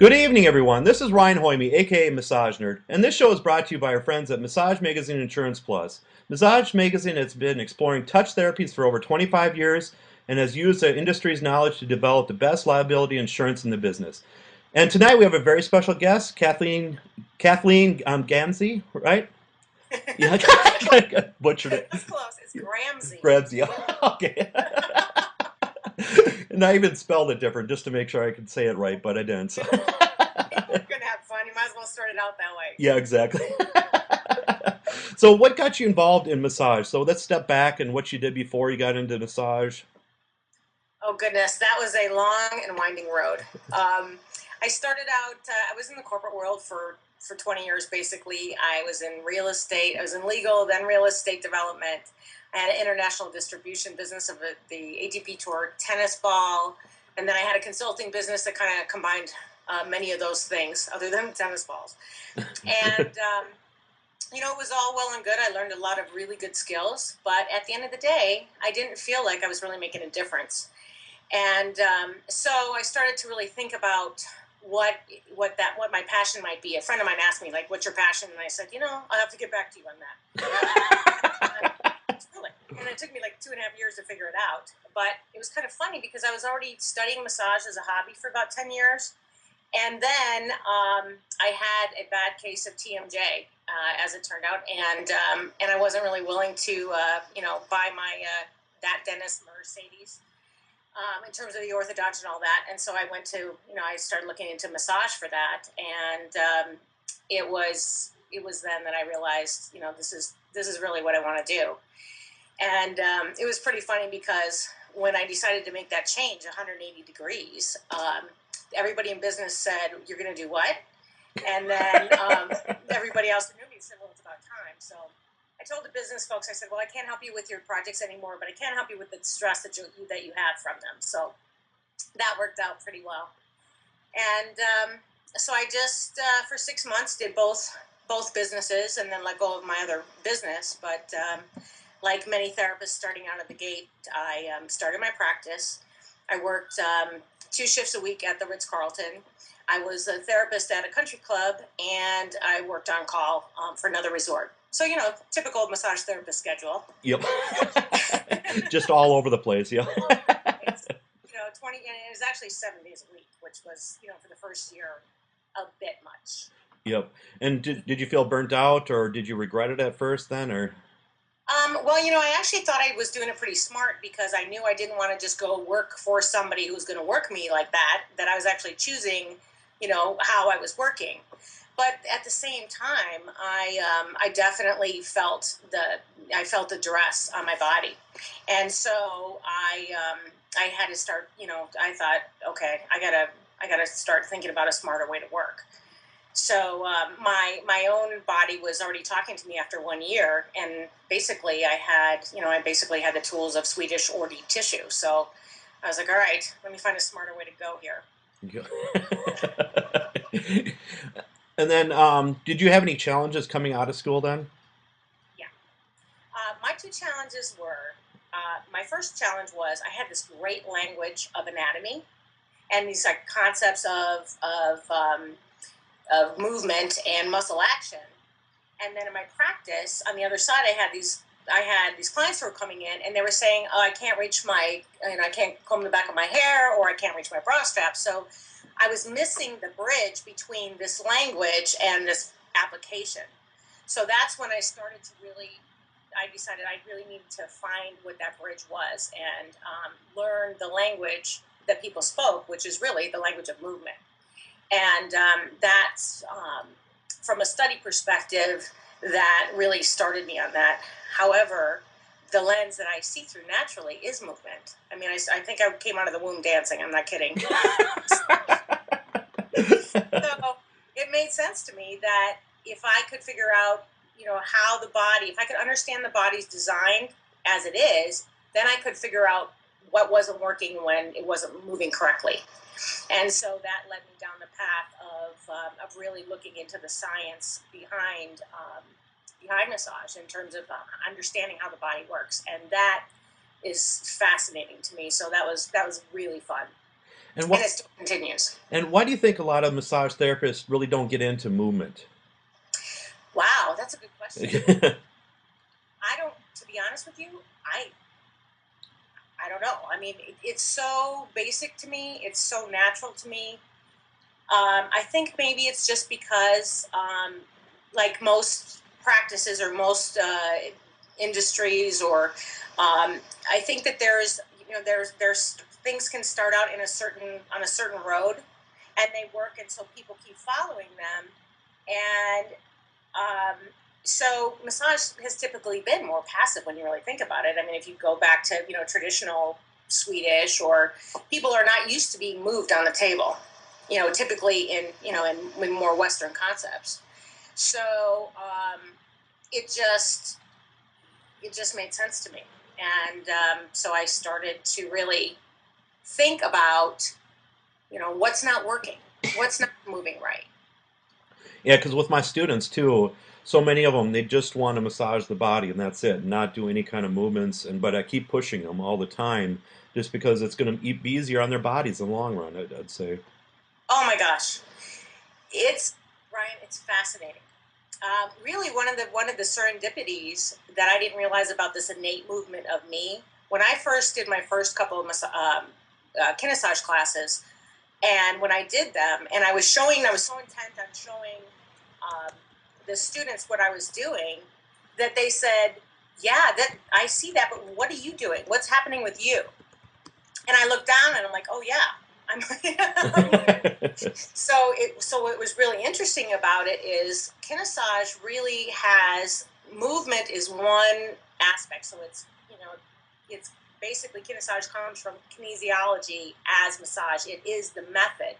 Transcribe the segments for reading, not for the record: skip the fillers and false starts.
Good evening, everyone. This is Ryan Hoyme, aka Massage Nerd, and this show is brought to you by our friends at Massage Magazine Insurance Plus. Massage Magazine has been exploring touch therapies for over 25 years and has used the industry's knowledge to develop the best liability insurance in the business. And tonight we have a very special guest, Kathleen Gramzay, right? Yeah, I butchered it. That's close. It's Gramzay. Gramzay. Okay. And I even spelled it different just to make sure I could say it right, but I didn't. So. We're gonna have fun. You might as well start it out that way. Yeah, exactly. So what got you involved in massage? So let's step back and what you did before you got into massage. Oh goodness, that was a long and winding road. I started out. I was in the corporate world for 20 years. Basically, I was in real estate. I was in legal, then real estate development. I had an international distribution business of the ATP Tour tennis ball, and then I had a consulting business that kind of combined many of those things, other than tennis balls. And it was all well and good. I learned a lot of really good skills, but at the end of the day, I didn't feel like I was really making a difference. And so I started to really think about what my passion might be. A friend of mine asked me, like, "What's your passion?" And I said, "I'll have to get back to you on that." And it took me like 2.5 years to figure it out. But it was kind of funny because I was already studying massage as a hobby for about 10 years. And then I had a bad case of TMJ, as it turned out, and I wasn't really willing to, buy my that dentist Mercedes in terms of the orthodontia and all that. And so I went to, I started looking into massage for that, and it was then that I realized, this is really what I want to do. And it was pretty funny because when I decided to make that change 180 degrees. Everybody in business said, "You're going to do what?" And then everybody else who knew me said, "Well, it's about time." So I told the business folks, I said, "Well, I can't help you with your projects anymore, but I can help you with the stress that you have from them." So that worked out pretty well. And so I just, for 6 months, did both businesses and then let go of my other business. But like many therapists starting out of the gate, I started my practice. I worked 2 shifts a week at the Ritz-Carlton. I was a therapist at a country club, and I worked on call for another resort. So, typical massage therapist schedule. Yep. Just all over the place, yeah. It's, 20, and it was actually 7 days a week, which was, for the first year, a bit much. Yep. And did you feel burnt out, or did you regret it at first then, or? Well, I actually thought I was doing it pretty smart because I knew I didn't want to just go work for somebody who was going to work me like that I was actually choosing, how I was working. But at the same time, I definitely felt the duress on my body. And so I had to start, I thought, okay, I gotta start thinking about a smarter way to work. So my own body was already talking to me after 1 year, and basically I had the tools of Swedish or deep tissue. So I was like, all right, let me find a smarter way to go here. And then, did you have any challenges coming out of school then? Yeah. My 2 challenges were, my first challenge was I had this great language of anatomy and these like concepts of movement and muscle action. And then in my practice, on the other side, I had these clients who were coming in, and they were saying, "Oh, I can't reach I can't comb the back of my hair, or I can't reach my bra strap." So I was missing the bridge between this language and this application. So that's when I decided I really needed to find what that bridge was and learn the language that people spoke, which is really the language of movement. And that's, from a study perspective, that really started me on that. However, the lens that I see through naturally is movement. I mean, I think I came out of the womb dancing. I'm not kidding. So it made sense to me that if I could figure out, how the body, if I could understand the body's design as it is, then I could figure out what wasn't working when it wasn't moving correctly. And so that led me down the path of really looking into the science behind massage in terms of understanding how the body works, and that is fascinating to me. So that was really fun. And and what it still continues. and why do you think a lot of massage therapists really don't get into movement? Wow, that's a good question. I don't, to be honest with you, I I don't know. I mean, it's so basic to me. It's so natural to me. I think maybe it's just because, like most practices or most industries, or I think that there's things can start out in a certain on a certain road, and they work until people keep following them, and um, so massage has typically been more passive when you really think about it. I mean, if you go back to traditional Swedish, or people are not used to being moved on the table. Typically in more Western concepts. So it just made sense to me, and so I started to really think about what's not working, what's not moving right. Yeah, because with my students too, so many of them they just want to massage the body and that's it, not do any kind of movements. And but I keep pushing them all the time, just because it's going to be easier on their bodies in the long run. I'd say. Oh my gosh, it's Brian, it's fascinating. Really, one of the serendipities that I didn't realize about this innate movement of me when I first did my first couple of Kinessage classes, and when I did them, and I was so intent on showing um, the students what I was doing, that they said, "Yeah, that I see that, but what are you doing? What's happening with you?" And I looked down, and I'm like, "Oh yeah, I'm." So what was really interesting about it is Kinessage really has movement is one aspect. So it's basically Kinessage comes from kinesiology as massage. It is the method.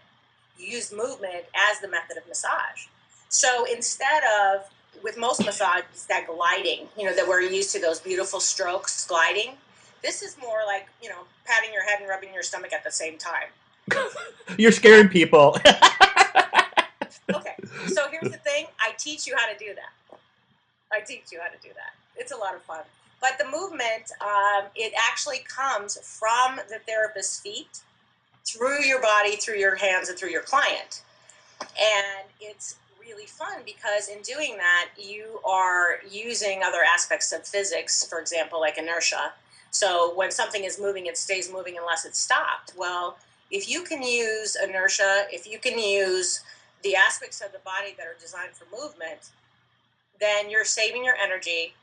You use movement as the method of massage. So instead of with most massages that gliding, that we're used to those beautiful strokes gliding, this is more like patting your head and rubbing your stomach at the same time. You're scaring people. Okay, so here's the thing. I teach you how to do that. I teach you how to do that. It's a lot of fun. But the movement, it actually comes from the therapist's feet, through your body, through your hands, and through your client. And it's really fun because in doing that, you are using other aspects of physics, for example, like inertia. So when something is moving, it stays moving unless it's stopped. Well, if you can use inertia, if you can use the aspects of the body that are designed for movement, then you're saving your energy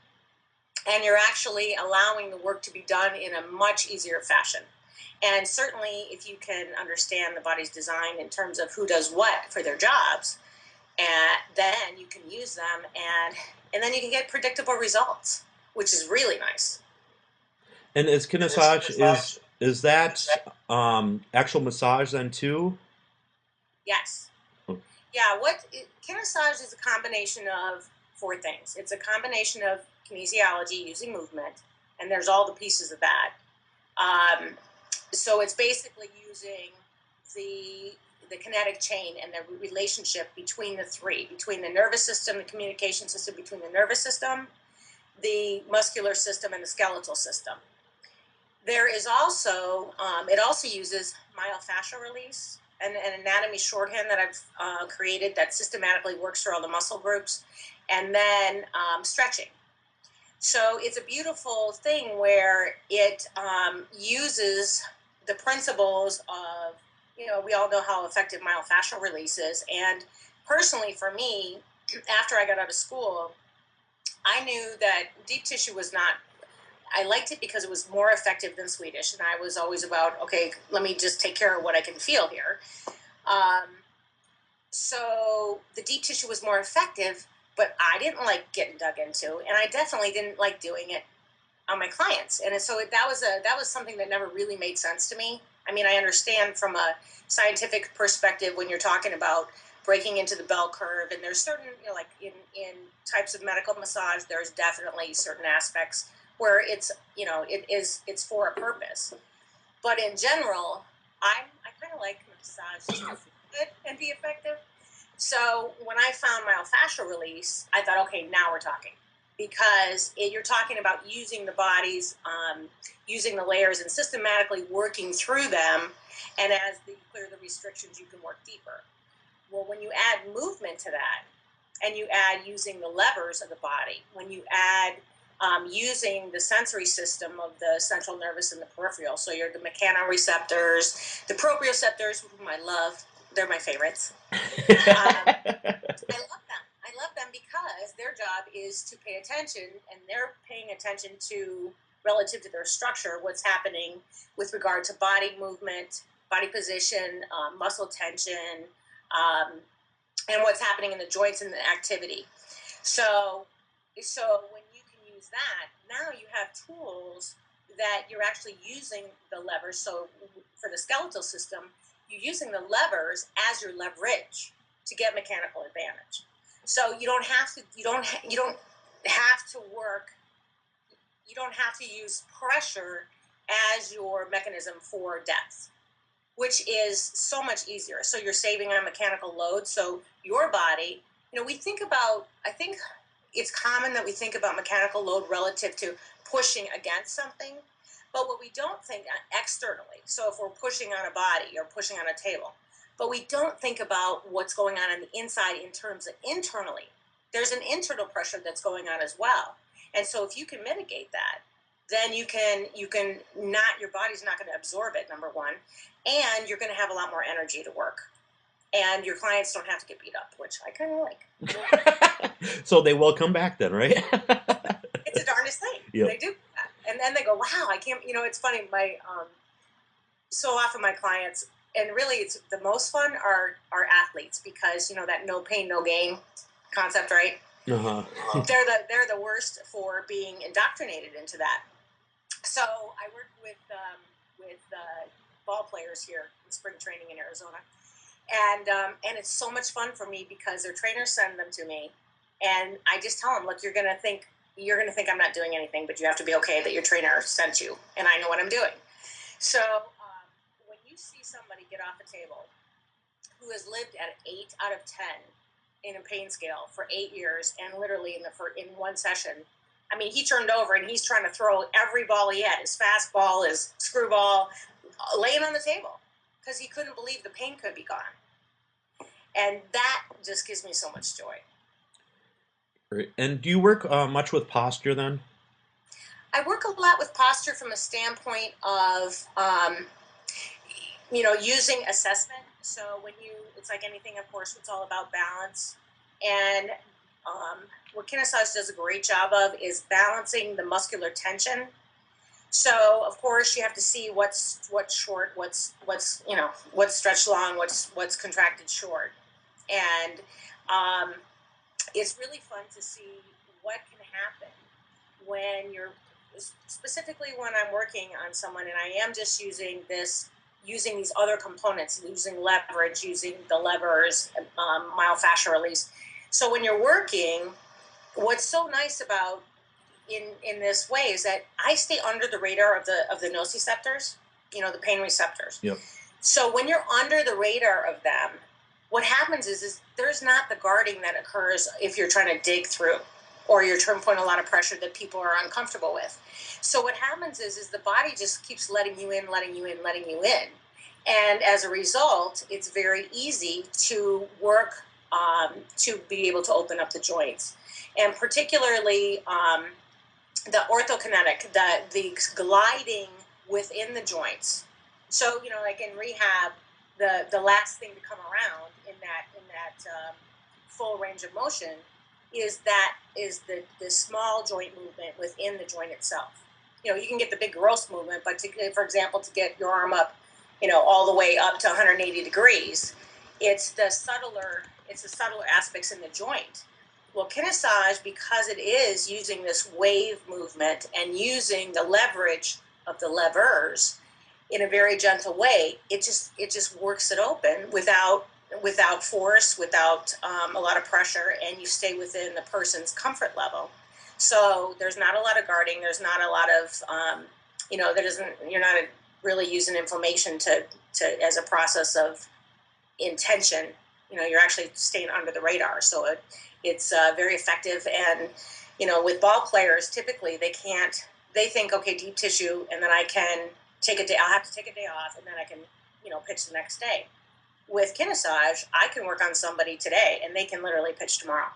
and you're actually allowing the work to be done in a much easier fashion. And certainly, if you can understand the body's design in terms of who does what for their jobs, and then you can use them, and then you can get predictable results, which is really nice. And is Kinessage is that actual massage then too? Yes. Yeah. Kinessage is a combination of four things. It's a combination of kinesiology using movement, and there's all the pieces of that. Um, so it's basically using the kinetic chain and the relationship between the three, between the nervous system, the communication system between the nervous system, the muscular system, and the skeletal system. There is also, it also uses myofascial release and an anatomy shorthand that I've created that systematically works through all the muscle groups, and then stretching. So it's a beautiful thing where it uses the principles of, we all know how effective myofascial release is. And personally, for me, after I got out of school, I knew that deep tissue was not, I liked it because it was more effective than Swedish. And I was always about, okay, let me just take care of what I can feel here. Um, so the deep tissue was more effective, but I didn't like getting dug into, and I definitely didn't like doing it on my clients. And so that was something that never really made sense to me. I mean, I understand from a scientific perspective when you're talking about breaking into the bell curve, and there's certain, like in types of medical massage, there's definitely certain aspects where it's for a purpose. But in general, I kind of like massage to feel good and be effective. So when I found myofascial release, I thought, okay, now we're talking. because you're talking about using the bodies, using the layers and systematically working through them. And as you clear the restrictions, you can work deeper. Well, when you add movement to that, and you add using the levers of the body, when you add using the sensory system of the central nervous and the peripheral, so you're the mechanoreceptors, the proprioceptors, whom I love, they're my favorites. I love them. I love them because their job is to pay attention, and they're paying attention to, relative to their structure, what's happening with regard to body movement, body position, muscle tension, and what's happening in the joints and the activity. So when you can use that, now you have tools that you're actually using the levers. So for the skeletal system, you're using the levers as your leverage to get mechanical advantage. So you don't have to use pressure as your mechanism for depth, which is so much easier. So you're saving on mechanical load. So your body, we think about, I think it's common that we think about mechanical load relative to pushing against something, but what we don't think externally, so if we're pushing on a body or pushing on a table, but we don't think about what's going on the inside in terms of internally. There's an internal pressure that's going on as well. And so if you can mitigate that, then you can not, your body's not going to absorb it, number one, and you're going to have a lot more energy to work. And your clients don't have to get beat up, which I kind of like. So they will come back then, right? It's the darndest thing. Yep. They do that. And then they go, wow, I can't, it's funny, so often my clients, and really it's the most fun are athletes, because, that no pain, no gain concept, right? Uh-huh. They're the worst for being indoctrinated into that. So I work with ball players here in spring training in Arizona, and it's so much fun for me because their trainers send them to me, and I just tell them, look, you're gonna think I'm not doing anything, but you have to be okay that your trainer sent you, and I know what I'm doing. So when you see somebody get off a table who has lived at 8 out of 10 in a pain scale for 8 years, and literally in one session, I mean, he turned over and he's trying to throw every ball he had, his fastball, his screwball, laying on the table, because he couldn't believe the pain could be gone. And that just gives me so much joy. Great. And do you work much with posture then? I work a lot with posture from a standpoint of, using assessment. So it's like anything, of course, it's all about balance. And what Kinessage does a great job of is balancing the muscular tension. So of course you have to see what's short, what's stretched long, what's contracted short, and it's really fun to see what can happen when specifically when I'm working on someone and I am just using these other components, using leverage, using the levers, myofascial release. So when you're working, what's so nice about in this way is that I stay under the radar of the nociceptors, the pain receptors. Yep. So when you're under the radar of them, what happens is there's not the guarding that occurs if you're trying to dig through, or you're trying to put a lot of pressure that people are uncomfortable with. So what happens is the body just keeps letting you in, letting you in, letting you in. And as a result, it's very easy to work to be able to open up the joints. And particularly the orthokinetic, the gliding within the joints. So, like in rehab, the last thing to come around in that full range of motion is the small joint movement within the joint itself. You can get the big gross movement, but for example, to get your arm up, all the way up to 180 degrees, it's the subtler aspects in the joint. Well, Kinessage, because it is using this wave movement and using the leverage of the levers in a very gentle way, it just works it open without force, without a lot of pressure, and you stay within the person's comfort level. So there's not a lot of guarding. There's not a lot of you're not really using inflammation to as a process of intention. You're actually staying under the radar. So it's very effective, and with ball players, typically they think, okay, deep tissue, and then I'll have to take a day off, and then I can, pitch the next day. With Kinessage, I can work on somebody today, and they can literally pitch tomorrow.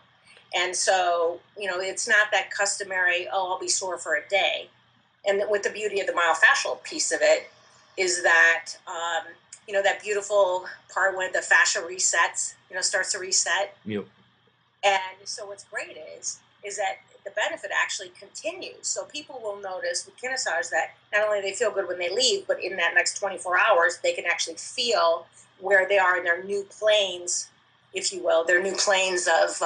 And so, it's not that customary, oh, I'll be sore for a day. And with the beauty of the myofascial piece of it is that, that beautiful part when the fascia resets, starts to reset. Yep. And so what's great is that the benefit actually continues. So people will notice with Kinessage that not only they feel good when they leave, but in that next 24 hours, they can actually feel where they are in their new planes, if you will, their new planes of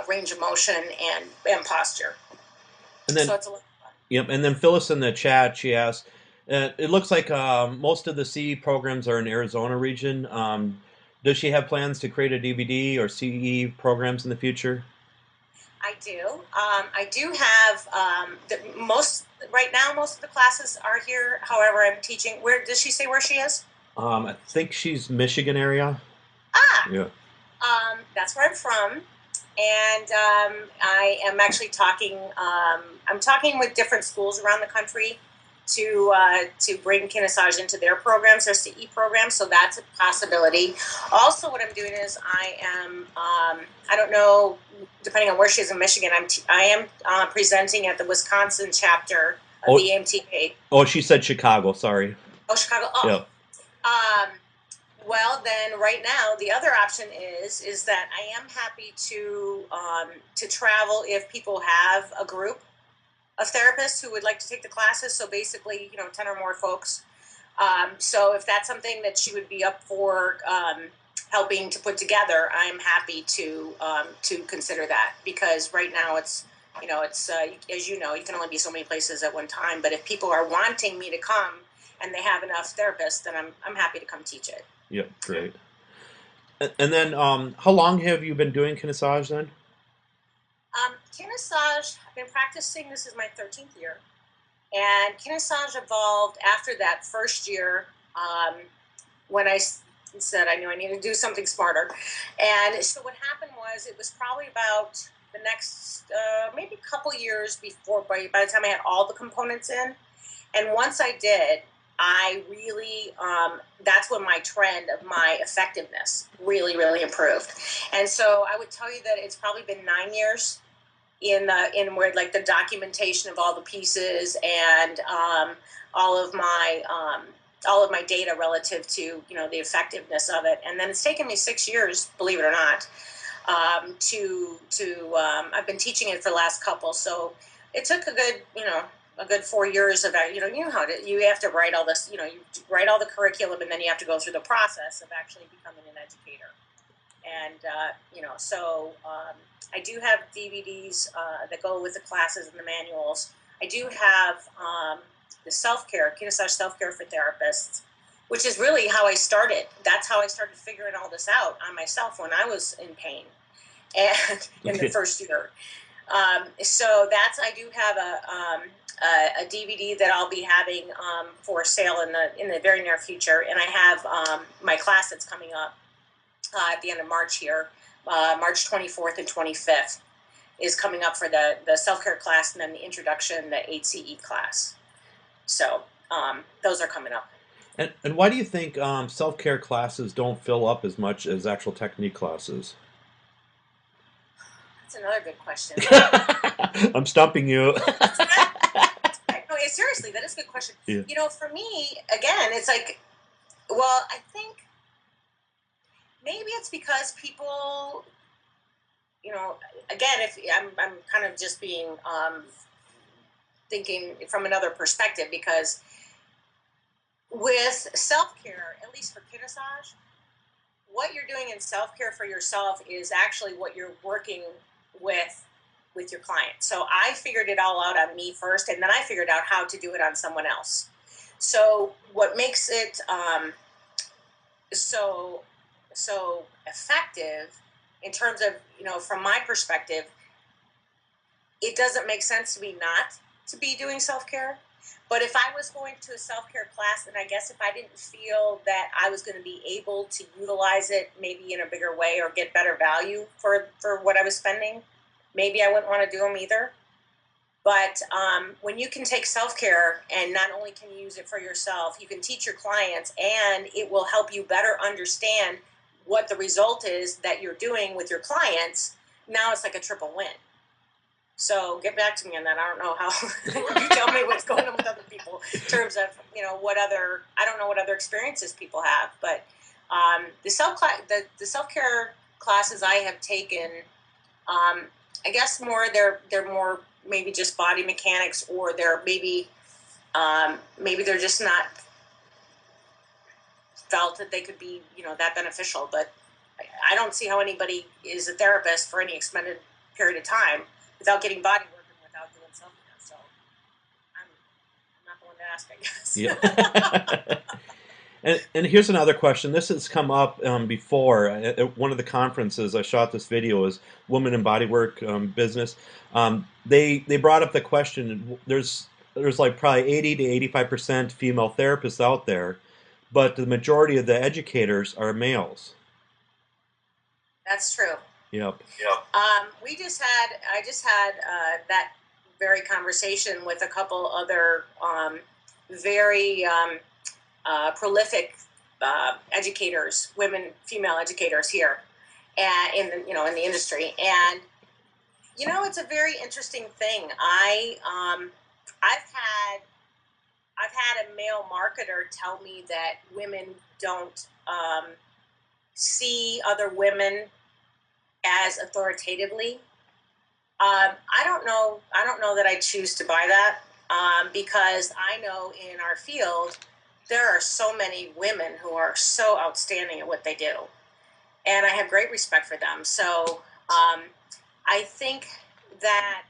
range of motion and posture. And then, so it's a lot of fun. Yep. And then Phyllis in the chat, she asked, it looks like most of the CE programs are in Arizona region. Does she have plans to create a DVD or CE programs in the future? I do. I do have right now. Most of the classes are here. However, I'm teaching. Where does she say where she is? I think she's Michigan area. Yeah. That's where I'm from, and I am actually talking. I'm talking with different schools around the country to bring Kinessage into their programs, their CE programs. So that's a possibility. Also, what I'm doing is I am. I don't know, depending on where she is in Michigan. I am presenting at the Wisconsin chapter of the AMTA. Oh, she said Chicago. Sorry. Oh, Chicago. Oh. Yep. Well, then, right now, the other option is that I am happy to travel if people have a group of therapists who would like to take the classes. So basically, 10 or more folks. So if that's something that she would be up for helping to put together, I'm happy to consider that, because right now it's as you can only be so many places at one time. But if people are wanting me to come and they have enough therapists, then I'm happy to come teach it. Yep, great. And then, how long have you been doing Kinessage then? Kinessage, I've been practicing, this is my 13th year. And Kinessage evolved after that first year when I said I knew I needed to do something smarter. And so what happened was, it was probably about the next maybe a couple years before, by the time I had all the components in. And once I did, I really, that's when my trend of my effectiveness really, really improved. And so I would tell you that it's probably been 9 years in where, like, the documentation of all the pieces and all of my data relative to the effectiveness of it. And then it's taken me 6 years, believe it or not, I've been teaching it for the last couple. So it took a good 4 years of that. You know how you have to write all this. You write all the curriculum, and then you have to go through the process of actually becoming an educator. And so I do have DVDs that go with the classes and the manuals. I do have the SelfCare, Kinessage SelfCare for therapists, which is really how I started. That's how I started figuring all this out on myself when I was in pain, and in the first year. So I do have a DVD that I'll be having for sale in the very near future, and I have my class that's coming up at the end of March here, March 24th and 25th is coming up for the SelfCare class, and then the introduction, the 8CE class. So those are coming up. And why do you think self-care classes don't fill up as much as actual technique classes? That's another good question. I'm stumping you. No, seriously, that is a good question. Yeah. For me, again, it's like, well, I think maybe it's because people, again, if I'm kind of just being thinking from another perspective, because with self-care, at least for Kinessage, what you're doing in self-care for yourself is actually what you're working with your client. So I figured it all out on me first, and then I figured out how to do it on someone else. So what makes it so effective in terms of, from my perspective, it doesn't make sense to me not to be doing self-care. But if I was going to a self-care class, and I guess if I didn't feel that I was going to be able to utilize it maybe in a bigger way or get better value for what I was spending, maybe I wouldn't want to do them either. But when you can take self-care and not only can you use it for yourself, you can teach your clients, and it will help you better understand what the result is that you're doing with your clients. Now it's like a triple win. So get back to me on that. I don't know how you tell me what's going on with other people in terms of, I don't know what other experiences people have, but the self-care classes I have taken, I guess they're more maybe just body mechanics, or they're maybe they're just not felt that they could be, that beneficial. But I don't see how anybody is a therapist for any extended period of time without getting body work and without doing self-care. So I'm not the one to ask, I guess. Yeah. And here's another question. This has come up before. At one of the conferences I shot this video is Women in Bodywork Business. They brought up the question. There's like probably 80 to 85% female therapists out there, but the majority of the educators are males. That's true. Yep. I just had that very conversation with a couple other very prolific educators, female educators here, and in the industry. And it's a very interesting thing. I've had a male marketer tell me that women don't see other women as authoritatively. I don't know that I choose to buy that, because I know in our field there are so many women who are so outstanding at what they do, and I have great respect for them. So I think that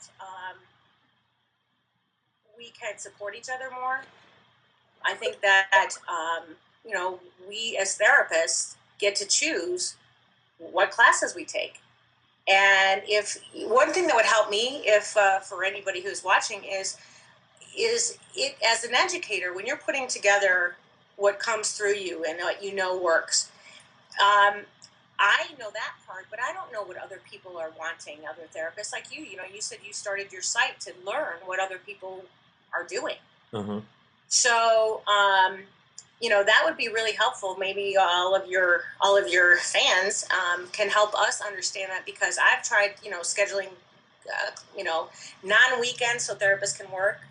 we can support each other more. I think that we as therapists get to choose what classes we take. And if one thing that would help me, if for anybody who's watching, is it as an educator, when you're putting together what comes through you and what works. I know that part, but I don't know what other people are wanting, other therapists like you. You said you started your site to learn what other people are doing. Uh-huh. So, that would be really helpful. Maybe all of your fans can help us understand that, because I've tried, scheduling, non-weekends so therapists can work.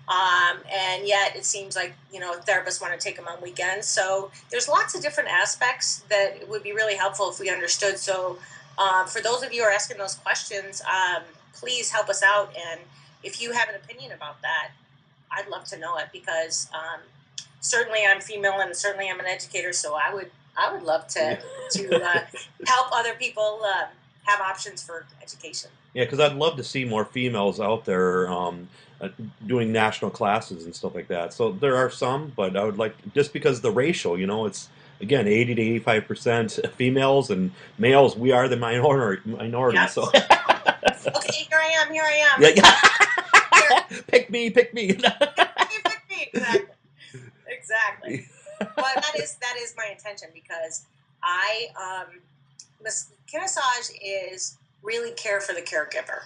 And yet it seems like, therapists want to take them on weekends. So there's lots of different aspects that it would be really helpful if we understood. So for those of you who are asking those questions, please help us out. And if you have an opinion about that, I'd love to know it, because certainly I'm female and certainly I'm an educator. So I would love to help other people have options for education. Yeah, because I'd love to see more females out there doing national classes and stuff like that. So there are some, but I would like, just because the ratio, it's again 80 to 85% females, and males, we are the minority. Yes. So okay, here I am. Yeah. Pick me. Pick me. Exactly. But that is my intention, because Kinessage is really care for the caregiver.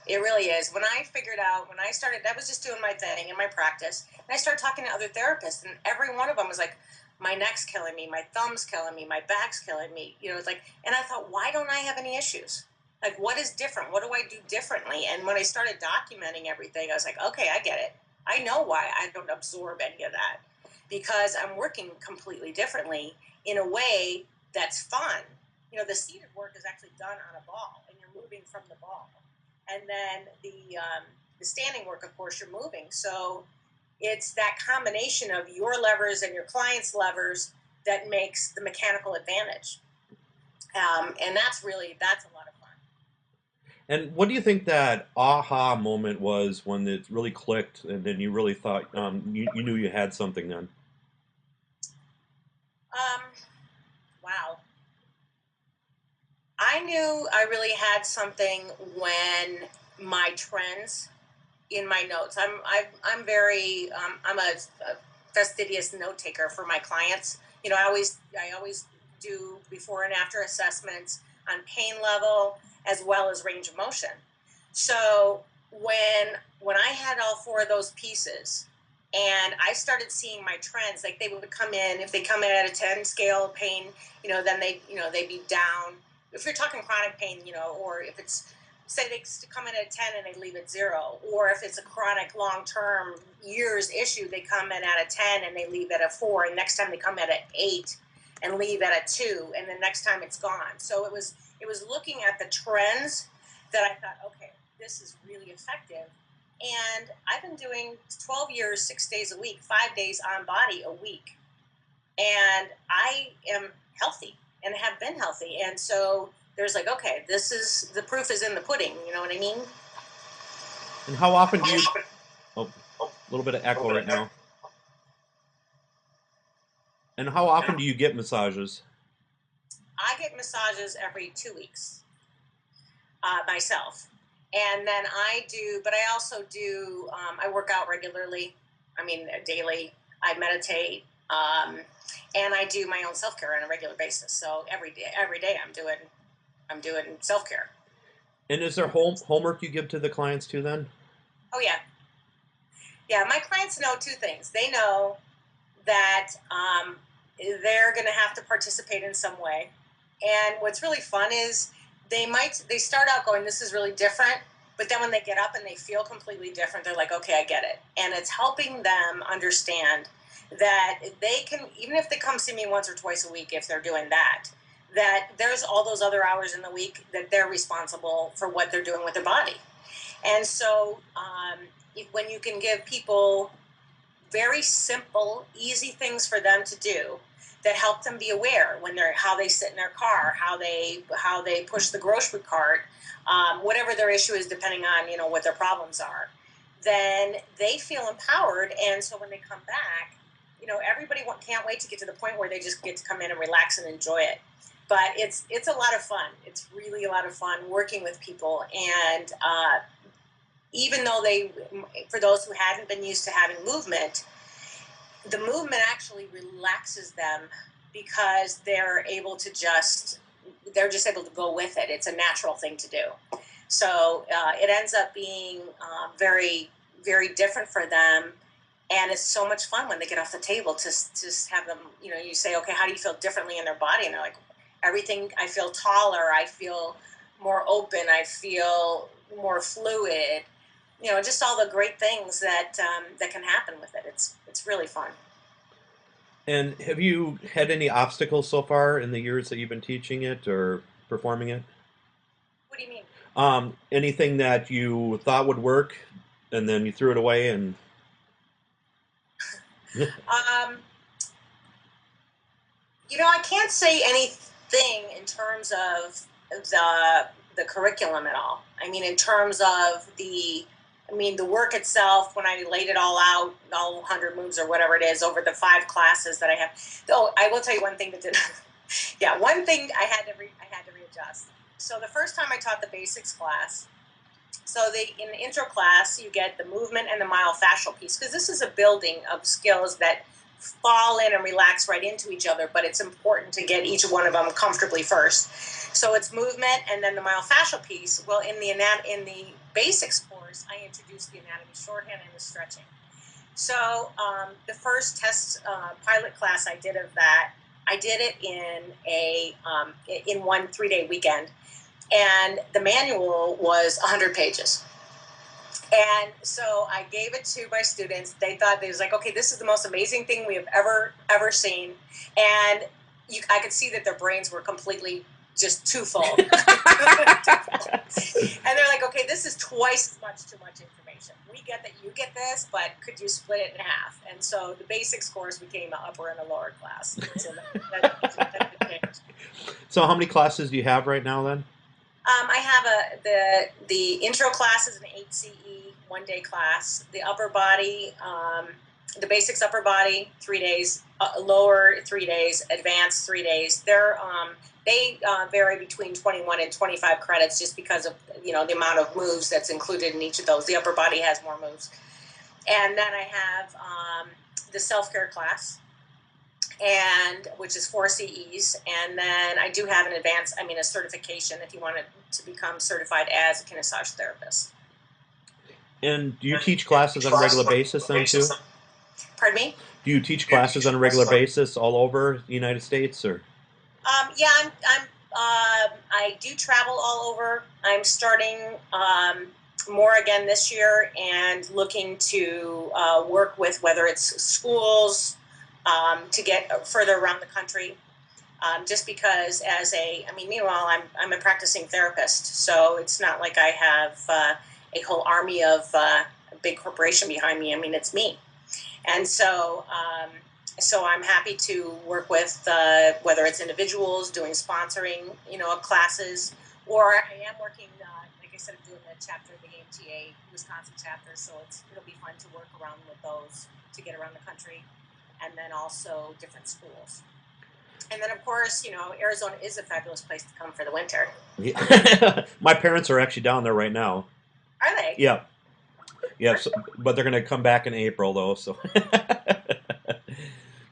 It really is. When I started, I was just doing my thing in my practice, and I started talking to other therapists, and every one of them was like, my neck's killing me, my thumb's killing me, my back's killing me. It's like, and I thought, why don't I have any issues? Like, what is different? What do I do differently? And when I started documenting everything, I was like, okay, I get it. I know why I don't absorb any of that, because I'm working completely differently in a way that's fun. The seated work is actually done on a ball, and you're moving from the ball. And then the standing work, of course, you're moving. So it's that combination of your levers and your client's levers that makes the mechanical advantage. And that's a lot of fun. And what do you think that aha moment was when it really clicked, and then you really thought you knew you had something then? Wow. I knew I really had something when my trends in my notes. I'm very I'm a fastidious note taker for my clients. I always do before and after assessments on pain level as well as range of motion. So when I had all four of those pieces, and I started seeing my trends, like they would come in, if they come in at a 10 scale of pain, then they'd be down. If you're talking chronic pain, or if it's, say they come in at 10 and they leave at 0, or if it's a chronic long-term years issue, they come in at a 10 and they leave at a 4, and next time they come in at 8 and leave at a 2, and the next time it's gone. So it was looking at the trends that I thought, okay, this is really effective. And I've been doing 12 years, 6 days a week, 5 days on body a week. And I am healthy and have been healthy. And so there's like, okay, the proof is in the pudding. You know what I mean? And how often do you, oh, a little bit of echo right now. And how often do you get massages? I get massages every 2 weeks myself. And then but I also do, I work out regularly. I mean, daily. I meditate. And I do my own self-care on a regular basis. So every day I'm doing self-care. And is there homework you give to the clients too then? Oh, yeah. Yeah, my clients know two things. They know that they're going to have to participate in some way. And what's really fun is they start out going, this is really different. But then when they get up and they feel completely different, they're like, okay, I get it. And it's helping them understand that they can, even if they come see me once or twice a week, if they're doing that there's all those other hours in the week that they're responsible for what they're doing with their body. And so when you can give people very simple, easy things for them to do that help them be aware how they sit in their car, how they push the grocery cart, whatever their issue is, depending on what their problems are, then they feel empowered. And so when they come back, everybody can't wait to get to the point where they just get to come in and relax and enjoy it. But it's a lot of fun. It's really a lot of fun working with people. And even though for those who hadn't been used to having movement, the movement actually relaxes them because they're just able to go with it. It's a natural thing to do. So it ends up being very, very different for them. And it's so much fun when they get off the table to just have them, you say, okay, how do you feel differently in their body? And they're like, everything. I feel taller. I feel more open. I feel more fluid. Just all the great things that can happen with it. It's really fun. And have you had any obstacles so far in the years that you've been teaching it or performing it? What do you mean? Anything that you thought would work and then you threw it away and... I can't say anything in terms of the curriculum at all. I mean, in terms of the work itself, when I laid it all out, all 100 moves or whatever it is, over the 5 classes that I have. Oh, I will tell you one thing that did. Yeah, one thing I had to readjust. So the first time I taught the basics class, in the intro class, you get the movement and the myofascial piece, because this is a building of skills that fall in and relax right into each other, but it's important to get each one of them comfortably first. So it's movement and then the myofascial piece. Well, in the basics course, I introduced the anatomy shorthand and the stretching. So the first test pilot class I did of that, I did it in one 3-day weekend, and the manual was 100 pages. And so I gave it to my students. They was like, okay, this is the most amazing thing we have ever seen. And I could see that their brains were completely just too full. And they're like, okay, this is twice as much too much information. We get that you get this, but could you split it in half? And so the basics course became the upper and the lower class. So that changed. So how many classes do you have right now then? I have the intro class is an 8 CE 1-day class. The upper body, the basics upper body, 3 days. Lower 3 days. Advanced 3 days. They vary between 21 and 25 credits just because of the amount of moves that's included in each of those. The upper body has more moves. And then I have the self-care class. and which is 4 CEs, and then I do have a certification if you wanted to become certified as a Kinessage therapist. And do you teach classes on a regular basis then too? Pardon me? Do you teach classes on a regular basis all over the United States, or? Yeah, I do travel all over. I'm starting more again this year and looking to work with whether it's schools to get further around the country. Just because meanwhile, I'm a practicing therapist, so it's not like I have a whole army of a big corporation behind me. I mean, it's me. And so I'm happy to work with whether it's individuals doing sponsoring, classes, or I am working, like I said, I'm doing the chapter of the AMTA Wisconsin chapter, so it'll be fun to work around with those to get around the country, and then also different schools. And then, of course, Arizona is a fabulous place to come for the winter. Yeah. My parents are actually down there right now. Are they? Yeah. Yeah, but they're going to come back in April, though. So,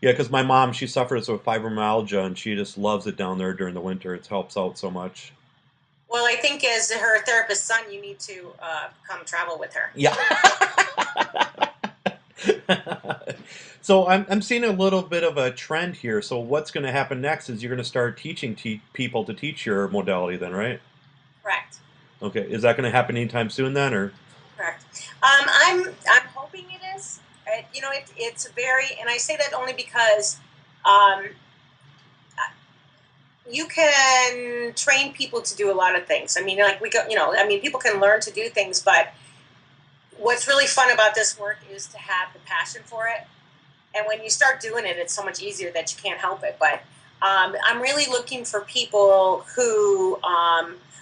yeah, because my mom, she suffers with fibromyalgia, and she just loves it down there during the winter. It helps out so much. Well, I think as her therapist's son, you need to come travel with her. Yeah. So I'm seeing a little bit of a trend here. So what's going to happen next is you're going to start teaching people to teach your modality then, right? Correct. Okay. Is that going to happen anytime soon then, or? Correct. I'm hoping it is. It's very, and I say that only because you can train people to do a lot of things. I mean, people can learn to do things, but what's really fun about this work is to have the passion for it. And when you start doing it, it's so much easier that you can't help it. But I'm really looking for people who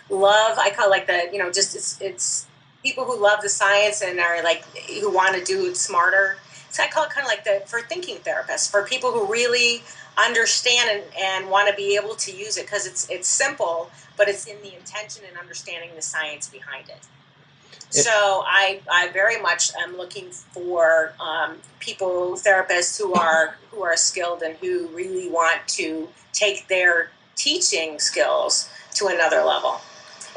love, I call it like it's people who love the science and are who want to do it smarter. So I call it kind of like for thinking therapists, for people who really understand and want to be able to use it, because it's simple, but it's in the intention and understanding the science behind it. So I very much am looking for people, therapists who are skilled and who really want to take their teaching skills to another level,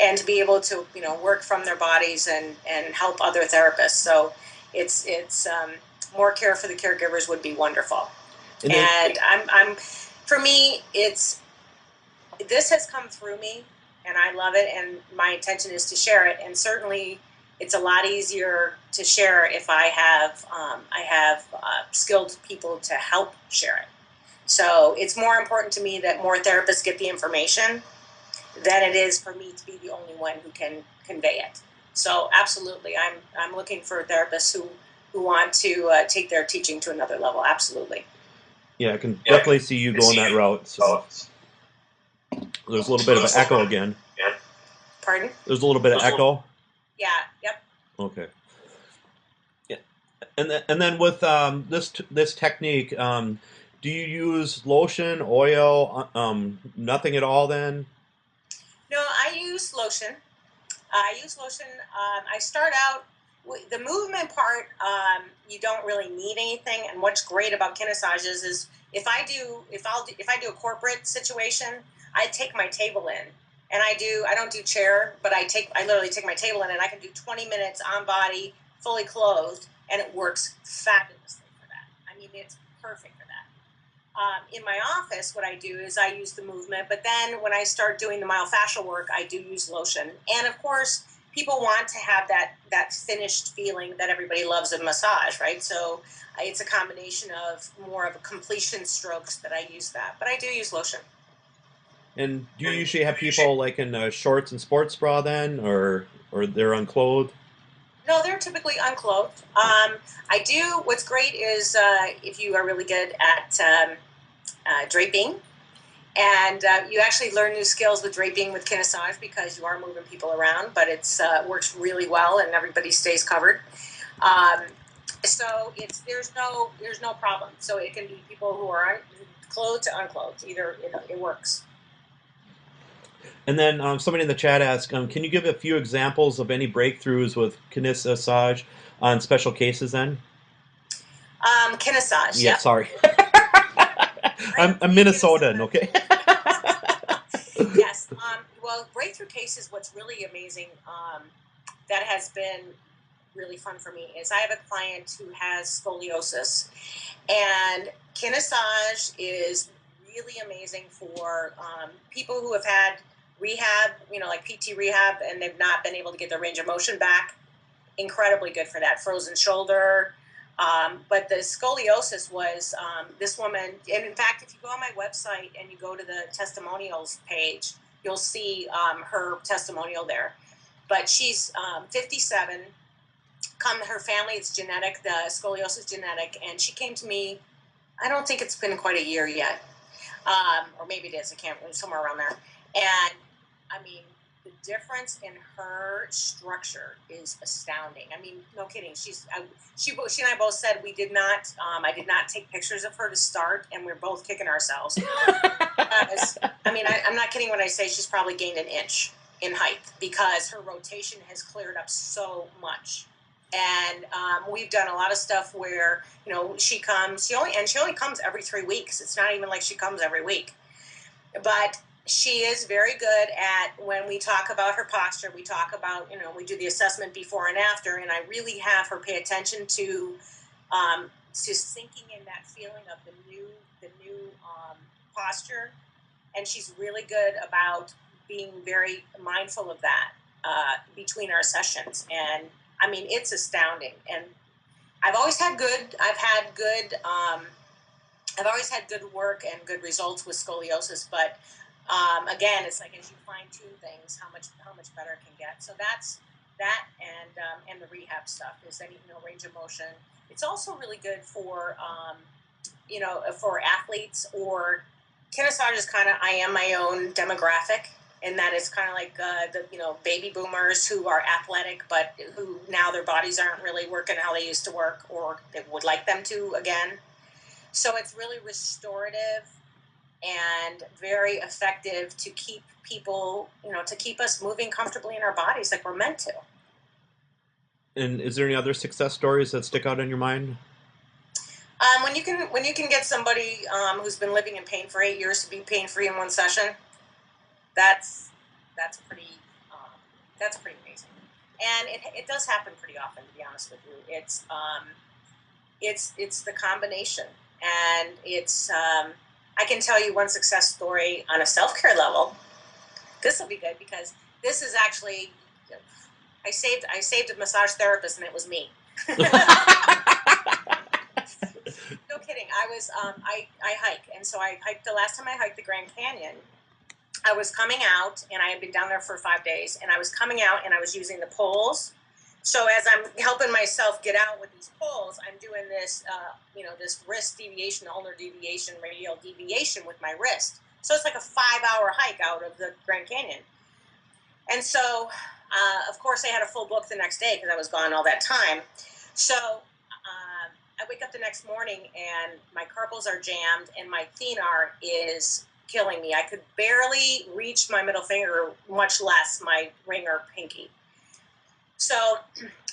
and to be able to work from their bodies and help other therapists. So it's more care for the caregivers would be wonderful. And I'm for me, this has come through me, and I love it, and my intention is to share it. And certainly, it's a lot easier to share if I have skilled people to help share it. So it's more important to me that more therapists get the information than it is for me to be the only one who can convey it. So absolutely, I'm looking for therapists who want to take their teaching to another level. Absolutely. Yeah, I can definitely see you going that route. So there's a little bit of an echo again. Pardon? There's a little bit of echo. Yeah. Yep. Okay. Yeah, and then with this technique, do you use lotion, oil, nothing at all then? No, I use lotion. I start out the movement part. You don't really need anything. And what's great about Kinessages is if I do a corporate situation, I take my table in. And I don't do chair, but I literally take my table in, and I can do 20 minutes on body, fully clothed, and it works fabulously for that. I mean, it's perfect for that. In my office, what I do is I use the movement, but then when I start doing the myofascial work, I do use lotion. And of course, people want to have that finished feeling that everybody loves in massage, right? So it's a combination of more of a completion strokes that I use that, but I do use lotion. And do you usually have people like in shorts and sports bra then, or they're unclothed? No, they're typically unclothed. I do. What's great is if you are really good at draping, and you actually learn new skills with draping with Kinessage because you are moving people around, but it's works really well and everybody stays covered. So there's no problem. So it can be people who are clothed to unclothed. Either it works. And then somebody in the chat asked, can you give a few examples of any breakthroughs with Kinessage on special cases then? Kinessage. Yeah, Yep. sorry. I'm Minnesotan, okay? Yes. Well, breakthrough cases, what's really amazing that has been really fun for me is I have a client who has scoliosis, and Kinessage is really amazing for people who have had rehab, like PT rehab, and they've not been able to get their range of motion back. Incredibly good for that. Frozen shoulder. But the scoliosis was this woman, and in fact, if you go on my website and you go to the testimonials page, you'll see her testimonial there. But she's 57. Her family, it's genetic, the scoliosis genetic, and she came to me, I don't think it's been quite a year yet, or maybe it is, I can't remember, somewhere around there. And I mean, the difference in her structure is astounding. I mean, no kidding. She and I both said we did not. I did not take pictures of her to start, and we're both kicking ourselves. I'm not kidding when I say she's probably gained an inch in height because her rotation has cleared up so much. And we've done a lot of stuff where she only comes every 3 weeks. It's not even like she comes every week, but she is very good at, when we talk about her posture, we talk about, we do the assessment before and after, and I really have her pay attention to sinking in that feeling of the new posture, and she's really good about being very mindful of that between our sessions. And I mean, it's astounding. And I've always had good work and good results with scoliosis, but again, it's like as you fine tune things, how much better it can get. So that's that, and the rehab stuff is any range of motion. It's also really good for for athletes, or Kinessage is kind of, I am my own demographic, and that is kind of like the baby boomers who are athletic, but who now their bodies aren't really working how they used to work, or they would like them to again. So it's really restorative and very effective to keep people, to keep us moving comfortably in our bodies like we're meant to. And is there any other success stories that stick out in your mind? When you can get somebody who's been living in pain for 8 years to be pain-free in one session, that's pretty amazing. And it does happen pretty often, to be honest with you. It's the combination, and it's I can tell you one success story on a self-care level. This will be good because this is actually, I saved a massage therapist, and it was me. No kidding. I hike, and so I hiked, the last time I hiked the Grand Canyon, I was coming out, and I had been down there for 5 days, and I was coming out, and I was using the poles. So as I'm helping myself get out with these poles, I'm doing this, this wrist deviation, ulnar deviation, radial deviation with my wrist. So it's like a 5-hour hike out of the Grand Canyon. And so, of course, I had a full book the next day because I was gone all that time. So I wake up the next morning, and my carpals are jammed, and my thenar is killing me. I could barely reach my middle finger, much less my ring or pinky. So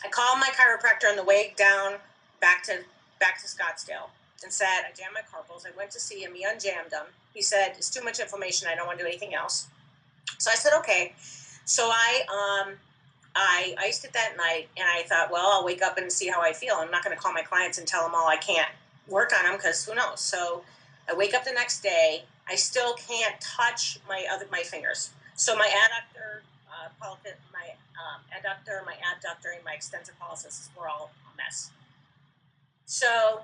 I called my chiropractor on the way down back to Scottsdale and said, I jammed my carpals. I went to see him. He unjammed them. He said, it's too much inflammation. I don't want to do anything else. So I said, okay. So I iced it that night, and I thought, well, I'll wake up and see how I feel. I'm not going to call my clients and tell them all I can't work on them, because who knows. So I wake up the next day. I still can't touch my fingers. So my adductor, my adductor, and my extensor pollicis were all a mess. So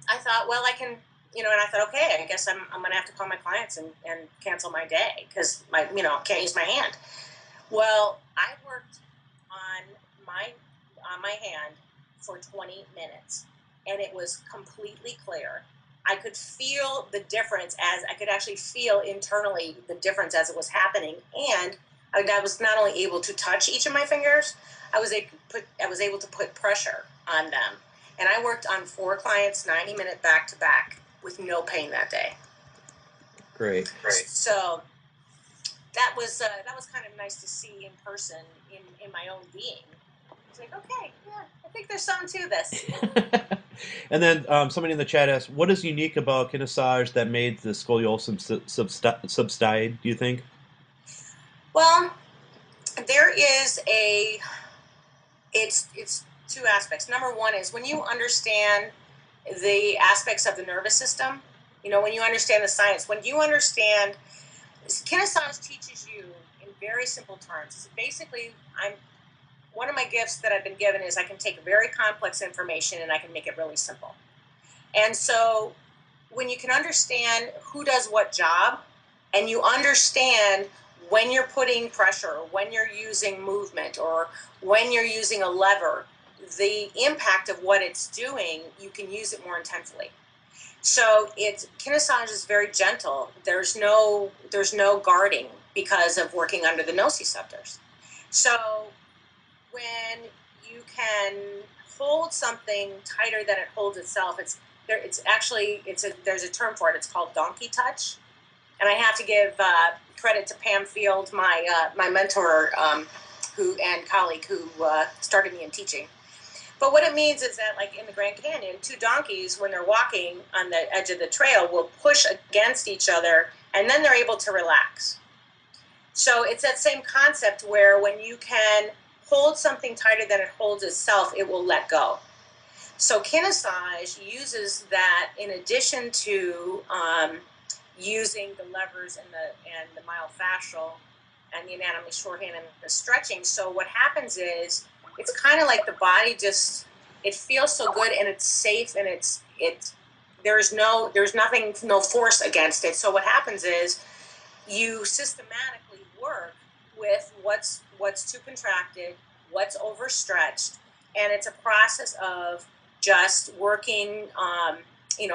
I thought, well, I can, and I thought, okay, I guess I'm going to have to call my clients and cancel my day because can't use my hand. Well, I worked on my hand for 20 minutes, and it was completely clear. I could feel the difference, as I could actually feel internally the difference as it was happening. And I was not only able to touch each of my fingers, I was able to put pressure on them. And I worked on 4 clients, 90-minute back-to-back, with no pain that day. Great. So that was kind of nice to see in person in my own being. It's like, okay, yeah, I think there's something to this. And then somebody in the chat asked, what is unique about Kinessage that made the scoliosis subside, do you think? Well, there is it's two aspects. Number one is when you understand the aspects of the nervous system, when you understand the science, when you understand, Kinessage teaches you in very simple terms. Basically, one of my gifts that I've been given is I can take very complex information and I can make it really simple. And so when you can understand who does what job, and you understand when you're putting pressure, or when you're using movement, or when you're using a lever, the impact of what it's doing, you can use it more intensely. So Kinessage is very gentle. There's no guarding because of working under the nociceptors. So when you can hold something tighter than it holds itself, there's a term for it. It's called donkey touch. And I have to give credit to Pam Field, my mentor and colleague who started me in teaching. But what it means is that, like in the Grand Canyon, two donkeys, when they're walking on the edge of the trail, will push against each other, and then they're able to relax. So it's that same concept where when you can hold something tighter than it holds itself, it will let go. So Kinessage uses that in addition to using the levers and the myofascial and the anatomy shorthand and the stretching. So what happens is it's kind of like the body it feels so good and it's safe and there's no force against it. So what happens is you systematically work with what's too contracted, what's overstretched, and it's a process of just working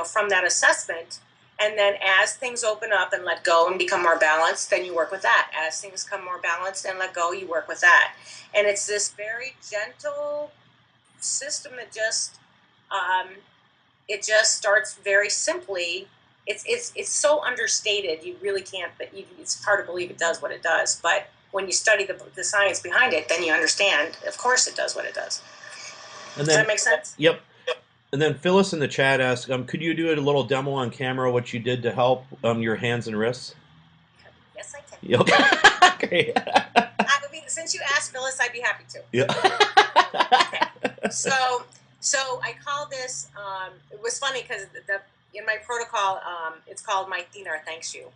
from that assessment. And then as things open up and let go and become more balanced, then you work with that. As things come more balanced and let go, you work with that. And it's this very gentle system that it just starts very simply. It's so understated, you really can't, but it's hard to believe it does what it does. But when you study the science behind it, then you understand, of course it does what it does. Does that make sense? Yep. And then Phyllis in the chat asked, could you do a little demo on camera what you did to help your hands and wrists? Yes, I can. Yep. Great. Since you asked, Phyllis, I'd be happy to. Yeah. Okay. So I call this, it was funny because in my protocol, it's called My Thenar Thanks You.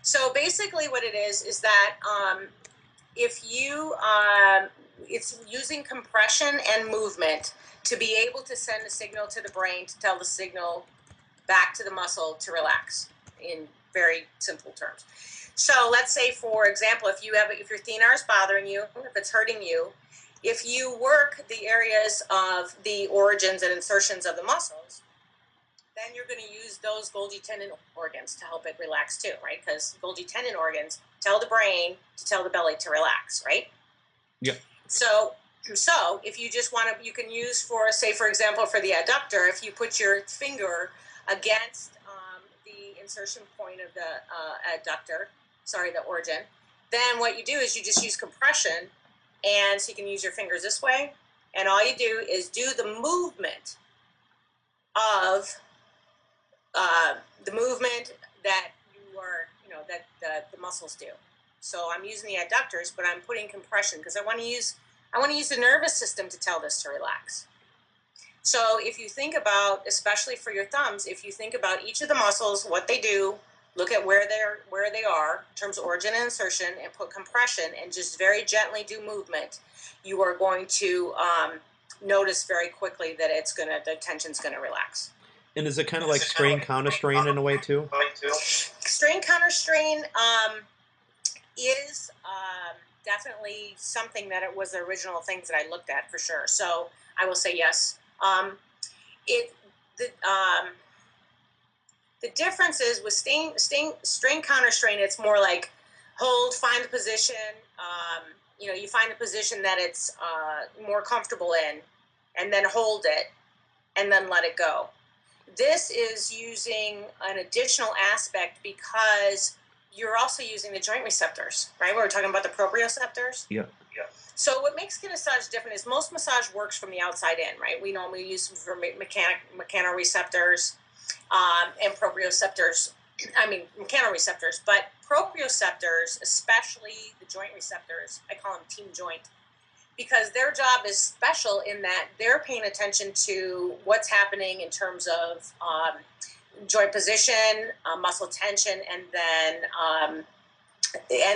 So basically what it is that if you, it's using compression and movement to be able to send a signal to the brain to tell the signal back to the muscle to relax, in very simple terms. So let's say, for example, if your thenar is bothering you, if it's hurting you, if you work the areas of the origins and insertions of the muscles, then you're going to use those Golgi tendon organs to help it relax too, right? Because Golgi tendon organs tell the brain to tell the belly to relax, right? Yep. So if you just want to, you can use for example, for the adductor, if you put your finger against the insertion point of the the origin, then what you do is you just use compression, and so you can use your fingers this way, and all you do is do the movement of the movement that the muscles do. So I'm using the adductors, but I'm putting compression because I want to use the nervous system to tell this to relax. So if you think about, especially for your thumbs, if you think about each of the muscles, what they do, look at where they are in terms of origin and insertion, and put compression and just very gently do movement, you are going to notice very quickly that the tension's going to relax. And is it kind of like strain counter strain in a way too? Strain counter strain is definitely something that it was the original things that I looked at for sure. So I will say yes. The difference is with strain counter strain, it's more like find the position. You find the position that it's more comfortable in, and then hold it, and then let it go. This is using an additional aspect because you're also using the joint receptors, right? We were talking about the proprioceptors. Yeah. So what makes Kinessage different is most massage works from the outside in, right? We normally use for mechanoreceptors and proprioceptors. I mean, mechanoreceptors, but proprioceptors, especially the joint receptors, I call them team joint, because their job is special in that they're paying attention to what's happening in terms of joint position, muscle tension, and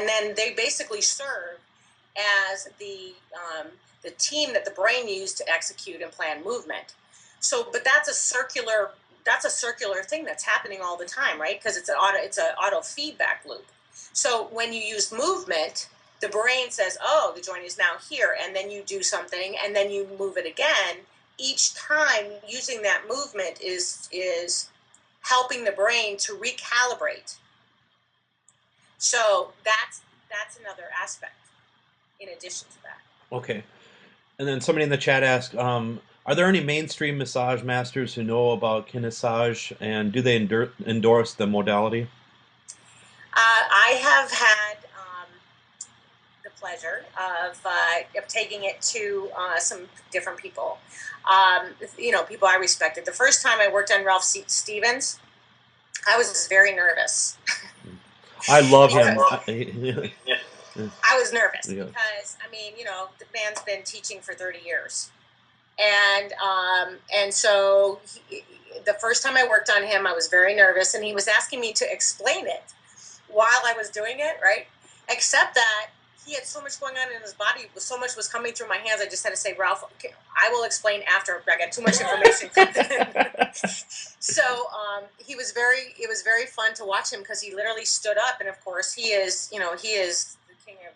then they basically serve as the team that the brain used to execute and plan movement. So, but that's a circular thing that's happening all the time, right? Because it's an auto feedback loop. So when you use movement, the brain says, "Oh, the joint is now here," and then you do something, and then you move it again. Each time using that movement is helping the brain to recalibrate. So that's another aspect in addition to that. Okay. And then somebody in the chat asked, are there any mainstream massage masters who know about Kinessage, and do they endorse the modality? I have had the pleasure of taking it to some different people. People I respected. The first time I worked on Ralph Stevens, I was very nervous. I love him. I was nervous because, the man's been teaching for 30 years. And so the first time I worked on him, I was very nervous, and he was asking me to explain it while I was doing it, right? Except that he had so much going on in his body, so much was coming through my hands, I just had to say, "Ralph, okay, I will explain after I get too much information." So it was very fun to watch him, because he literally stood up, and of course he is the king of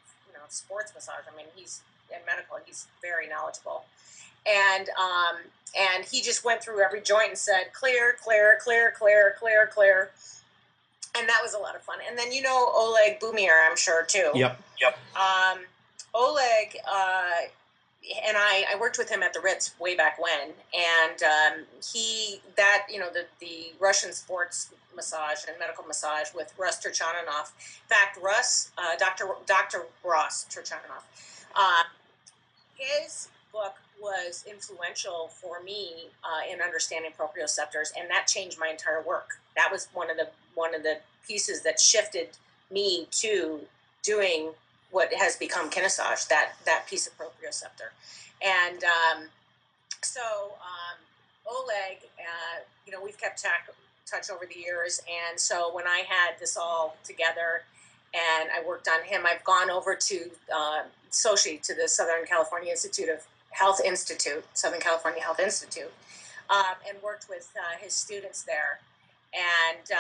sports massage. I mean, he's in medical, he's very knowledgeable. And he just went through every joint and said, "Clear, clear, clear, clear, clear, clear." And that was a lot of fun. And then Oleg Bumir, I'm sure, too. Yep. Oleg and I worked with him at the Ritz way back when. And the Russian sports massage and medical massage with Russ Turchaninov. In fact, Dr. Ross Turchaninov, his book was influential for me in understanding proprioceptors, and that changed my entire work. That was one of the pieces that shifted me to doing what has become Kinessage, that piece of proprioceptor. And Oleg, we've kept touch over the years, and so when I had this all together and I worked on him, I've gone over to SOCI, to the Southern California Southern California Health Institute, and worked with his students there. And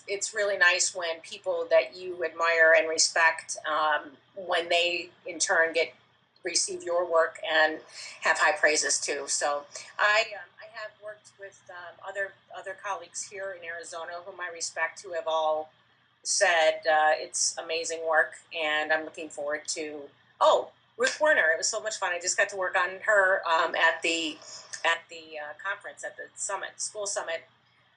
it's really nice when people that you admire and respect, when they in turn receive your work and have high praises too. So I have worked with other colleagues here in Arizona whom I respect, who have all said it's amazing work, and I'm looking forward to. Ruth Werner, it was so much fun. I just got to work on her at the conference, at the school summit.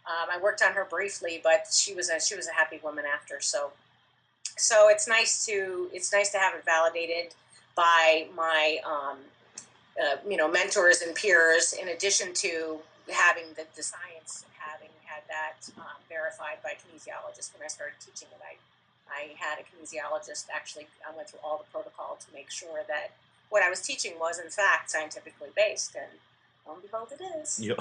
I worked on her briefly, but she was a happy woman after. So it's nice to have it validated by my mentors and peers, in addition to having the science, having had that verified by kinesiologists. When I started teaching it, I had a kinesiologist. Actually, I went through all the protocol to make sure that what I was teaching was in fact scientifically based, and lo and behold, it is. Yep.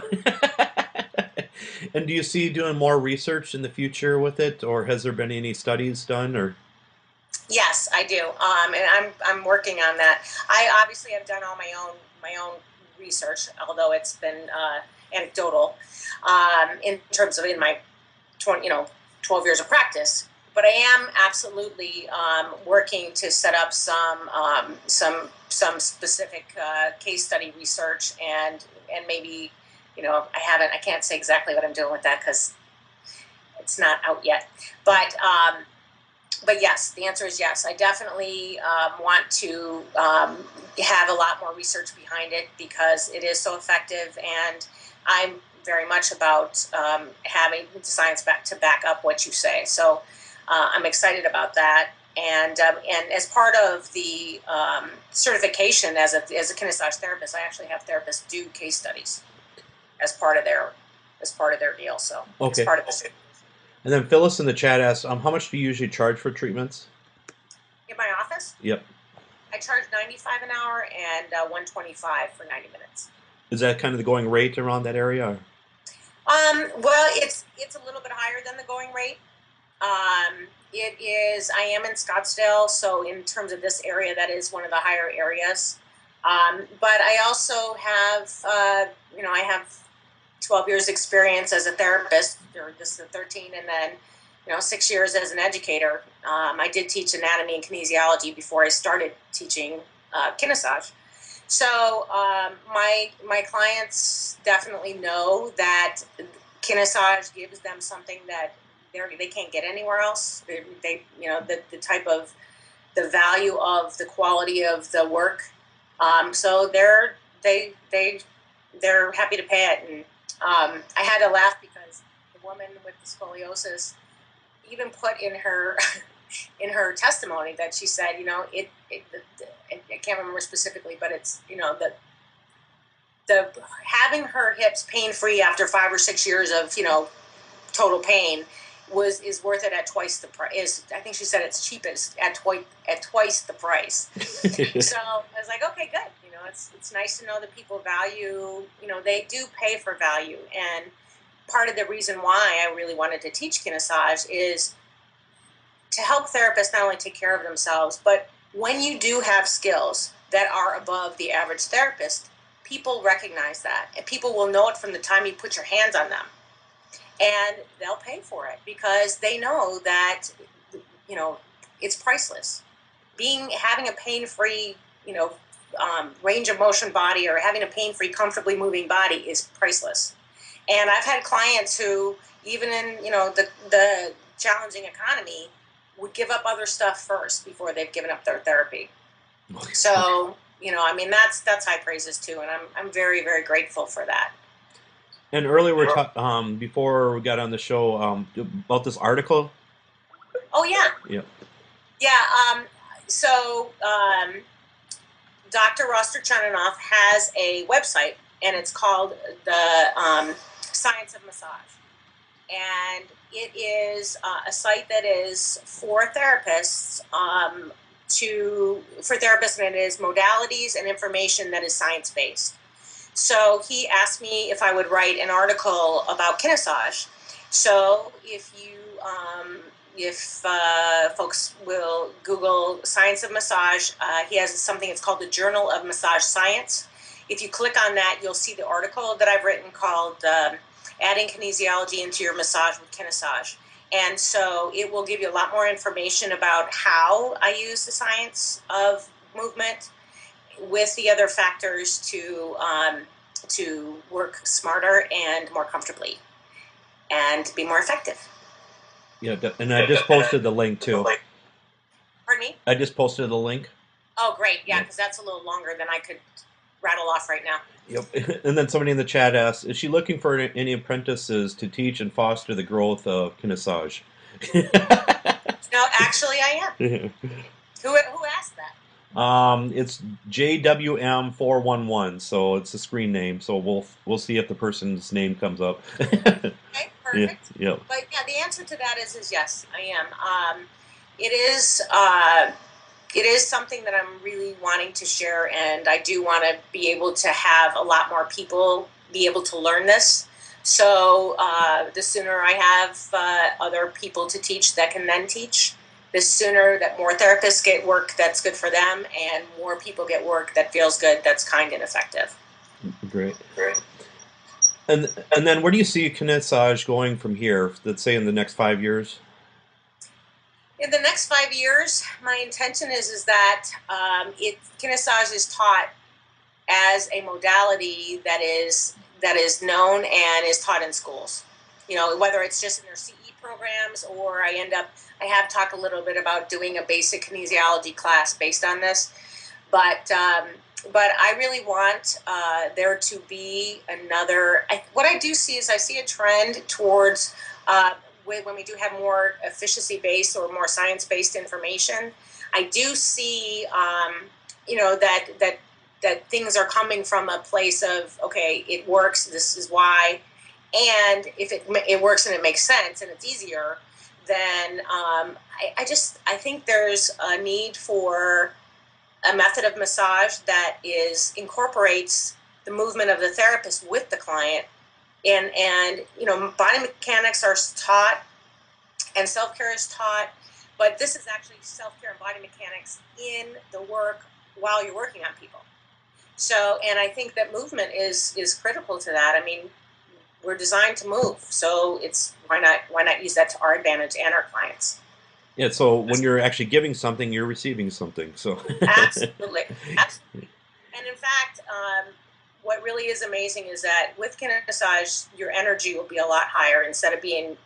And do you see doing more research in the future with it, or has there been any studies done? Or yes, I do, and I'm working on that. I obviously have done all my own research, although it's been anecdotal in terms of in my 12 years of practice. But I am absolutely working to set up some specific case study research, and maybe I can't say exactly what I'm doing with that because it's not out yet. But yes, the answer is yes. I definitely want to have a lot more research behind it, because it is so effective, and I'm very much about having the science to back up what you say. So I'm excited about that. And as part of the certification as a Kinessage therapist, I actually have therapists do case studies as part of their deal. So it's Okay. part of the. And then Phyllis in the chat asks, how much do you usually charge for treatments? In my office, Yep. I charge $95 an hour and $125 for 90 minutes. Is that kind of the going rate around that area? Or? Well, it's a little bit higher than the going rate. It is. I am in Scottsdale, so in terms of this area, that is one of the higher areas. But I also have, I have 12 years experience as a therapist, or this is the 13, and then 6 years as an educator. I did teach anatomy and kinesiology before I started teaching Kinessage. So my clients definitely know that Kinessage gives them something that they can't get anywhere else. They the type of the value of the quality of the work. So they're happy to pay it. And I had to laugh because the woman with the scoliosis even put in her testimony that she said, I can't remember specifically, but it's the having her hips pain free after 5 or 6 years of total pain is worth it at twice the price. I think she said it's cheapest at twice the price. So I was like, okay, good. It's nice to know that people value. They do pay for value, and part of the reason why I really wanted to teach Kinessage is to help therapists not only take care of themselves, but when you do have skills that are above the average therapist, people recognize that, and people will know it from the time you put your hands on them, and they'll pay for it because they know that it's priceless. Having a pain-free range of motion body, or having a pain-free, comfortably moving body, is priceless. And I've had clients who, even in the challenging economy, would give up other stuff first before they've given up their therapy. So that's high praises too, and I'm very, very grateful for that. And earlier before we got on the show about this article. Oh yeah. Yeah. Yeah. So Dr. Roster-Chaninoff has a website, and it's called the Science of Massage. And it is a site that is for therapists, and it is modalities and information that is science-based. So he asked me if I would write an article about Kinessage. So if folks will Google Science of Massage, he has something that's called the Journal of Massage Science. If you click on that, you'll see the article that I've written called Adding Kinesiology into Your Massage with Kinessage. And so it will give you a lot more information about how I use the science of movement with the other factors to work smarter and more comfortably and be more effective. Yeah, and I just posted the link too. Pardon me? I just posted the link. Oh, great. Yeah, because that's a little longer than I could rattle off right now. Yep. And then somebody in the chat asks, is she looking for any apprentices to teach and foster the growth of Kinessage? No, actually I am. Who asked that? It's JWM411, so it's a screen name. So we'll see if the person's name comes up. Okay, perfect. Yeah. But yeah, the answer to that is yes, I am. It is something that I'm really wanting to share, and I do want to be able to have a lot more people be able to learn this. So the sooner I have other people to teach that can then teach, the sooner that more therapists get work that's good for them, and more people get work that feels good, that's kind and effective. Great. And then where do you see Kinessage going from here, let's say in the next 5 years? In the next 5 years, my intention is that Kinessage is taught as a modality that is known and is taught in schools. Whether it's just in their CE programs, or I have talked a little bit about doing a basic kinesiology class based on this, but I really want there to be another. What I do see is I see a trend towards when we do have more efficiency-based or more science-based information, I do see, that things are coming from a place of, okay, it works, this is why, and if it works and it makes sense and it's easier, then I think there's a need for a method of massage that incorporates the movement of the therapist with the client, and body mechanics are taught and self-care is taught, but this is actually self-care and body mechanics in the work while you're working on people. So, and I think that movement is critical to that. I mean, we're designed to move, so it's why not use that to our advantage and our clients. Yeah, so when you're actually giving something, you're receiving something. So Absolutely. And in fact, what really is amazing is that with Kinessage, your energy will be a lot higher instead of being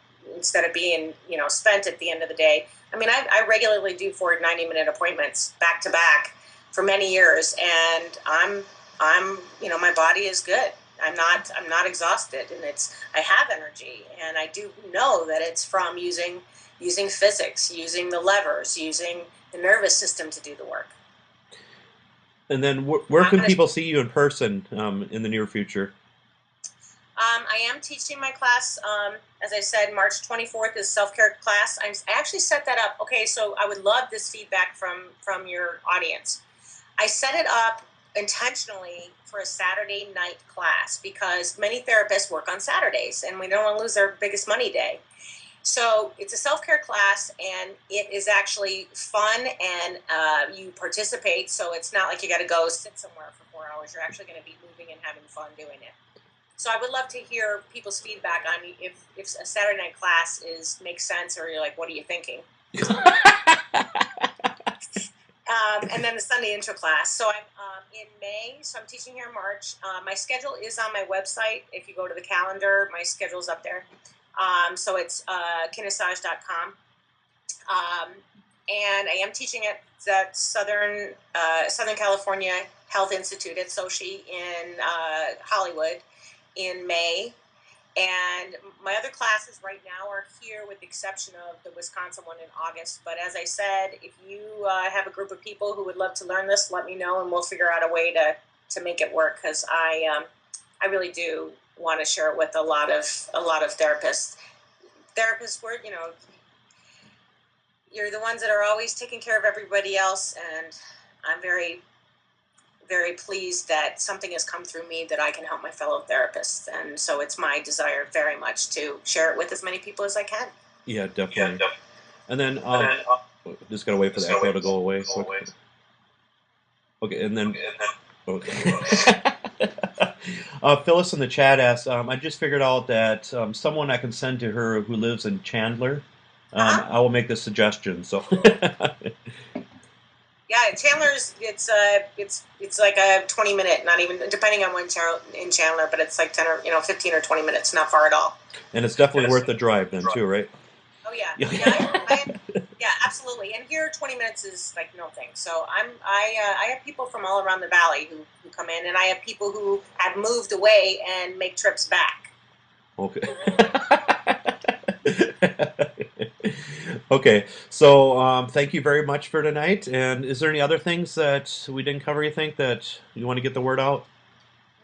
spent at the end of the day. I mean, I regularly do 4 90-minute appointments back to back for many years, and I'm my body is good. I'm not exhausted, and I have energy, and I do know that it's from using physics, using the levers, using the nervous system to do the work. And then where can people see you in person in the near future? I am teaching my class, as I said, March 24th is SelfCare class. I actually set that up. Okay, so I would love this feedback from your audience. I set it up intentionally for a Saturday night class because many therapists work on Saturdays and we don't want to lose their biggest money day. So it's a self-care class, and it is actually fun, and you participate, so it's not like you got to go sit somewhere for 4 hours. You're actually going to be moving and having fun doing it. So I would love to hear people's feedback on if a Saturday night class makes sense, or you're like, what are you thinking? And then the Sunday intro class. So I'm in May, so I'm teaching here in March. My schedule is on my website. If you go to the calendar, my schedule's up there. So it's kinessage.com. And I am teaching at the Southern California Health Institute at Sochi in Hollywood in May. And my other classes right now are here, with the exception of the Wisconsin one in August. But as I said, if you have a group of people who would love to learn this, let me know, and we'll figure out a way to make it work, because I really do want to share it with a lot of therapists. Therapists, were you're the ones that are always taking care of everybody else, and I'm very, very pleased that something has come through me that I can help my fellow therapists, and so it's my desire very much to share it with as many people as I can. Yeah, definitely. And then just gotta wait for the echo to go away. Okay, and then okay. Phyllis in the chat asked, I just figured out that someone I can send to her who lives in Chandler. I will make this suggestion. So. Yeah, Chandler's it's like a 20-minute, not even, depending on when in Chandler, but it's like 10 or 15 or 20 minutes, not far at all. And it's definitely worth the drive then too, right? Oh yeah, yeah, absolutely. And here 20 minutes is like no thing. So I have people from all around the valley who come in, and I have people who have moved away and make trips back. Okay. Okay, so thank you very much for tonight. And is there any other things that we didn't cover, you think, that you want to get the word out?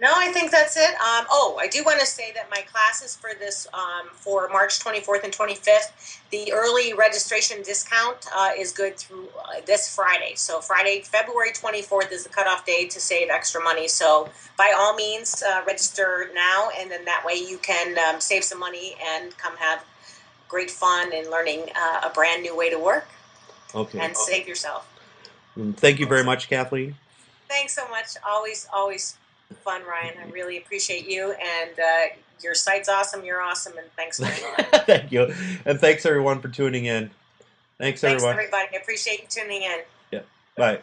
No, I think that's it. I do want to say that my classes for this, for March 24th and 25th, the early registration discount is good through this Friday. So Friday, February 24th is the cutoff day to save extra money. So by all means, register now, and then that way you can save some money and come have great fun in learning a brand new way to work. Okay. And save yourself. Thank you very much, Kathleen. Thanks so much. Always fun, Ryan. I really appreciate you, and your site's awesome. You're awesome, and thanks very much. Thank you, and thanks everyone for tuning in. Thanks everyone. Thanks everybody. I appreciate you tuning in. Yeah. Bye.